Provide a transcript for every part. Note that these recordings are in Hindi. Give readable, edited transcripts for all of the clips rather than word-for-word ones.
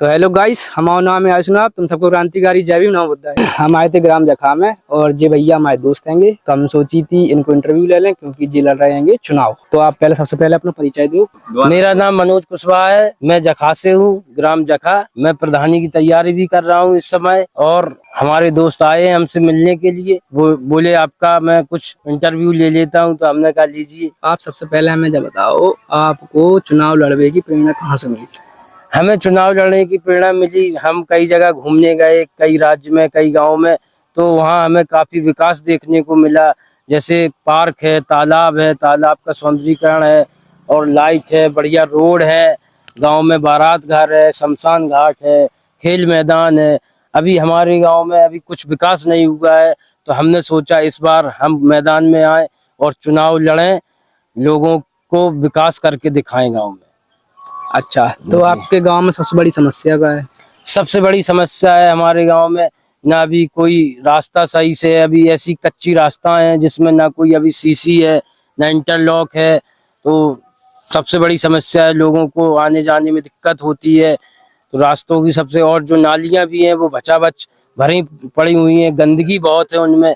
तो हेलो गाइस, हमारा नाम है आयुष्नाथ। तुम सबको क्रांतिकारी जय भीम नाम होता है। हम आए थे ग्राम जखा में और ये भैया हमारे दोस्त हैंगे, तो हम सोची थी इनको इंटरव्यू ले लें क्योंकि ये लड़ रहे हैं चुनाव। तो आप पहले सबसे पहले अपना परिचय दो। मेरा नाम मनोज कुशवाहा है, मैं जखा से हूँ, ग्राम जखा। मैं प्रधानी की तैयारी भी कर रहा हूँ इस समय, और हमारे दोस्त आए हैं हमसे मिलने के लिए। वो बोले आपका मैं कुछ इंटरव्यू ले लेता हूँ, तो हमने कहा लीजिए। आप सबसे पहले हमें जब बताओ, आपको चुनाव लड़ने की प्रेरणा कहाँ से मिली? हमें चुनाव लड़ने की प्रेरणा मिली, हम कई जगह घूमने गए, कई राज्य में, कई गांव में, तो वहाँ हमें काफी विकास देखने को मिला। जैसे पार्क है, तालाब है, तालाब का सौंदर्यीकरण है, और लाइट है, बढ़िया रोड है, गांव में बारात घर है, शमशान घाट है, खेल मैदान है। अभी हमारे गांव में अभी कुछ विकास नहीं हुआ है, तो हमने सोचा इस बार हम मैदान में आए और चुनाव लड़ें, लोगों को विकास करके दिखाएं गांव में। अच्छा, तो आपके गांव में सबसे बड़ी समस्या क्या है? सबसे बड़ी समस्या है हमारे गांव में, ना अभी कोई रास्ता सही से है, अभी ऐसी कच्ची रास्ता है जिसमें ना कोई अभी सीसी है, ना इंटरलॉक है। तो सबसे बड़ी समस्या है, लोगों को आने जाने में दिक्कत होती है। तो रास्तों की सबसे, और जो नालियां भी हैं वो बचाबच भरी पड़ी हुई हैं, गंदगी बहुत है उनमें।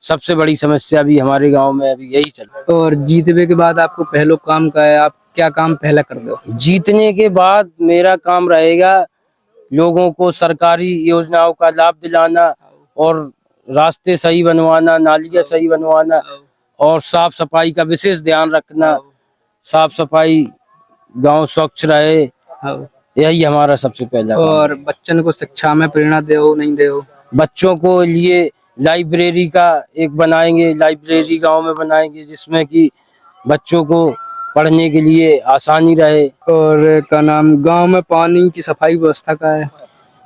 सबसे बड़ी समस्या भी हमारे गांव में अभी यही चल रहा है। और जीतने के बाद आपको पहला काम क्या है? आप क्या काम पहला कर दो? जीतने के बाद मेरा काम रहेगा लोगों को सरकारी योजनाओं का लाभ दिलाना, और रास्ते सही बनवाना, नालियां सही बनवाना, और साफ सफाई का विशेष ध्यान रखना। साफ सफाई, गांव स्वच्छ रहे, यही हमारा सबसे पहला काम और है। बच्चन को शिक्षा में प्रेरणा दो नहीं दो? बच्चों को लिए लाइब्रेरी का एक बनाएंगे, लाइब्रेरी गांव में बनाएंगे, जिसमें कि बच्चों को पढ़ने के लिए आसानी रहे। और क्या नाम, गांव में पानी की सफाई व्यवस्था का है?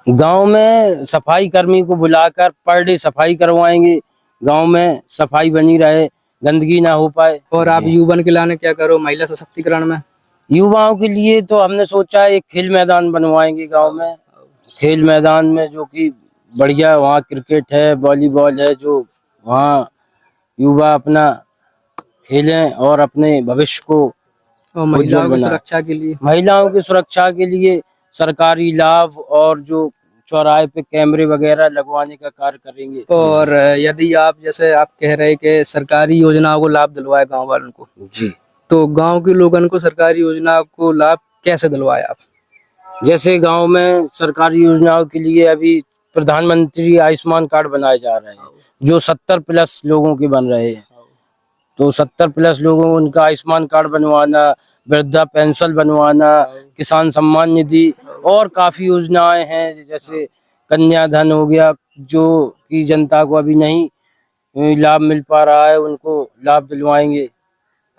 गांव में सफाई कर्मी को बुलाकर पर डे सफाई करवाएंगे, गांव में सफाई बनी रहे, गंदगी ना हो पाए। और आप युवन के लाने क्या करो महिला सशक्तिकरण में? युवाओं के लिए तो हमने सोचा एक खेल मैदान बनवाएंगे गांव में। खेल मैदान में जो कि बढ़िया, वहाँ क्रिकेट है, वॉलीबॉल है, जो वहाँ युवा अपना खेलें और अपने भविष्य को और महिलाओं की बनाए। सुरक्षा के लिए? महिलाओं की सुरक्षा के लिए सरकारी लाभ और जो चौराहे पे कैमरे वगैरह लगवाने का कार्य करेंगे। और यदि आप, जैसे आप कह रहे कि सरकारी योजनाओं को लाभ दिलवाए गांव वालों को, जी, तो गांव के लोगों को सरकारी योजना को लाभ कैसे दिलवाए आप? जैसे गांव में सरकारी योजनाओं के लिए अभी प्रधानमंत्री आयुष्मान कार्ड बनाए जा रहे हैं, जो 70+ लोगों के बन रहे हैं। तो 70+ लोगों को उनका आयुष्मान कार्ड बनवाना, वृद्धा पेंशन बनवाना, किसान सम्मान निधि, और काफी योजनाएं हैं, जैसे कन्याधन हो गया, जो कि जनता को अभी नहीं लाभ मिल पा रहा है, उनको लाभ दिलवाएंगे।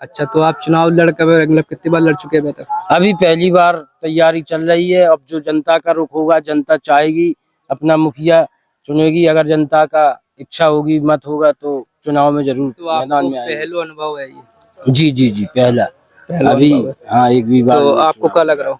अच्छा, तो आप चुनाव लड़ कर मतलब कितनी बार लड़ चुके हैं अभी तक? अभी पहली बार तैयारी चल रही है। अब जो जनता का रुख होगा, जनता चाहेगी, अपना मुखिया चुनेगी। अगर जनता का इच्छा होगी, मत होगा, तो चुनाव में जरूर तो मैदान आपको में आएंगे। पहला अनुभव है ये? जी जी जी, पहला अभी अनुभव है। हाँ, एक भी बार तो नहीं आपको चुना। क्या लग रहा हो?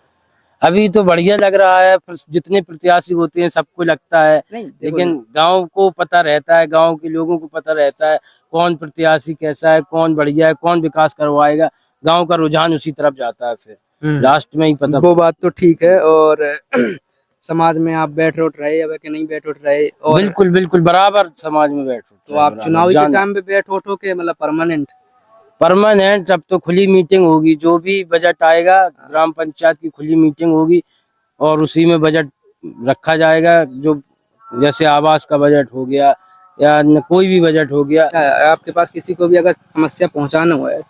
अभी तो बढ़िया लग रहा है, जितने प्रत्याशी होते हैं सबको लगता है, नहीं, लेकिन गांव को पता रहता है, गांव के लोगों को पता रहता है कौन प्रत्याशी कैसा है, कौन बढ़िया है, कौन विकास करवाएगा। गांव का रुझान उसी तरफ जाता है, फिर लास्ट में ही पता। वो बात तो ठीक है। और समाज में आप बैठ उठ रहे या कि नहीं बैठ उठ रहे? और बिल्कुल बिल्कुल बराबर समाज में बैठो। तो आप चुनावी के टाइम पे बैठ उठो के मतलब परमानेंट? परमानेंट। अब तो खुली मीटिंग होगी, जो भी बजट आएगा, ग्राम पंचायत की खुली मीटिंग होगी, और उसी में बजट रखा जाएगा। जो जैसे आवास का बजट हो गया, या कोई भी बजट हो गया। आपके पास किसी को भी अगर समस्या पहुंचाना हो है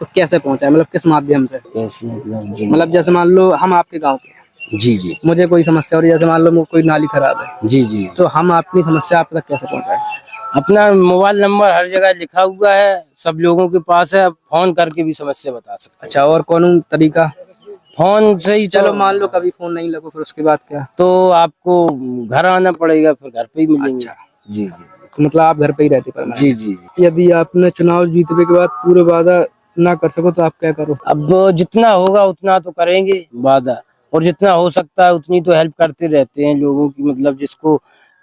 तो कैसे पहुंचाए, मतलब किस माध्यम से? कैसे मतलब? जी, मतलब जैसे मान लो हम आपके गांव के हैं, जी जी मुझे कोई समस्या हो रही है, जैसे मान लो कोई नाली खराब है, जी जी। तो हम अपनी समस्या आप तक कैसे पहुंचाएं? अपना मोबाइल नंबर हर जगह लिखा हुआ है, सब लोगों के पास है, फोन करके भी समस्या बता सकते हैं। अच्छा, और कौन तरीका? फोन से ही। चलो मान लो कभी फोन नहीं लगो, फिर उसके बाद क्या? तो आपको घर आना पड़ेगा, फिर घर पे ही मिलेंगे। अच्छा, जी जी तो मतलब आप घर पे ही रहते परमानेंट? जी जी। यदि आपने चुनाव जीतने के बाद पूरे वादा ना कर सको तो आप क्या करो? अब जितना होगा उतना तो करेंगे वादा, और जितना हो सकता है उतनी तो हेल्प करते रहते हैं लोगों की। मतलब जिसको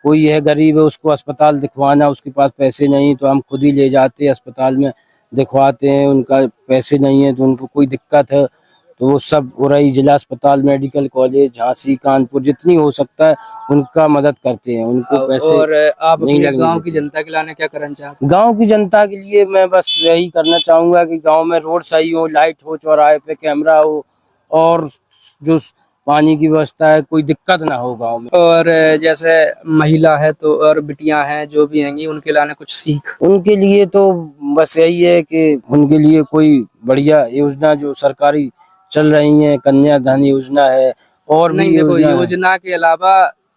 कोई है गरीब है, उसको अस्पताल दिखवाना, उसके पास पैसे नहीं, तो हम खुद ही ले जाते हैं अस्पताल में, दिखवाते हैं। उनका पैसे नहीं है तो उनको कोई दिक्कत है तो वो सब उरई जिला अस्पताल, मेडिकल कॉलेज, झांसी, कानपुर, जितनी हो सकता है उनका मदद करते हैं, उनको पैसे और आप नहीं अपने लगने गांव की देते। जनता के लाने क्या करना चाहते गांव की जनता के लिए मैं बस यही करना चाहूंगा कि गांव में रोड सही हो, लाइट हो, चौराहे पे कैमरा हो, और जो पानी की व्यवस्था है, कोई दिक्कत ना हो गांव में। और जैसे महिला है तो और बिटियां हैं जो भी हैंगी उनके लाने कुछ सीख उनके लिए तो बस यही है कि उनके लिए कोई बढ़िया योजना जो सरकारी चल रही है, कन्याधन योजना है, और भी नहीं? देखो, योजना है। योजना के अलावा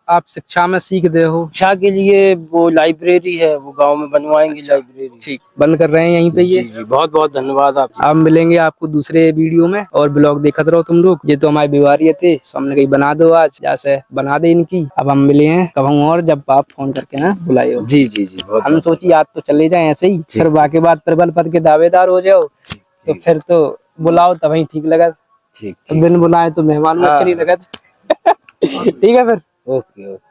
आप शिक्षा में सीख दे हो। शिक्षा के लिए वो लाइब्रेरी है, वो गांव में बनवाएंगे लाइब्रेरी। ठीक, बंद कर रहे हैं यहीं पे ये। जी जी, बहुत बहुत धन्यवाद आप। अब मिलेंगे आपको दूसरे वीडियो में, और ब्लॉग देखते रहो तुम लोग। ये तो हमारी बीमारी थे, सो हमने कहीं बना दो आज, जैसे बना दे इनकी। अब हम मिले हैं कब हम, और जब आप फोन करके ना बुलाए। जी जी जी, बहुत हम सोची आज तो चले जाएं ऐसे ही, फिर बाकी बात प्रबल पद के दावेदार हो जाओ, तो फिर तो बुलाओ तभी ठीक लगा। ठीक बिन बुलाए तो मेहमान में अच्छा नहीं लगा। ठीक है फिर। Okay okay.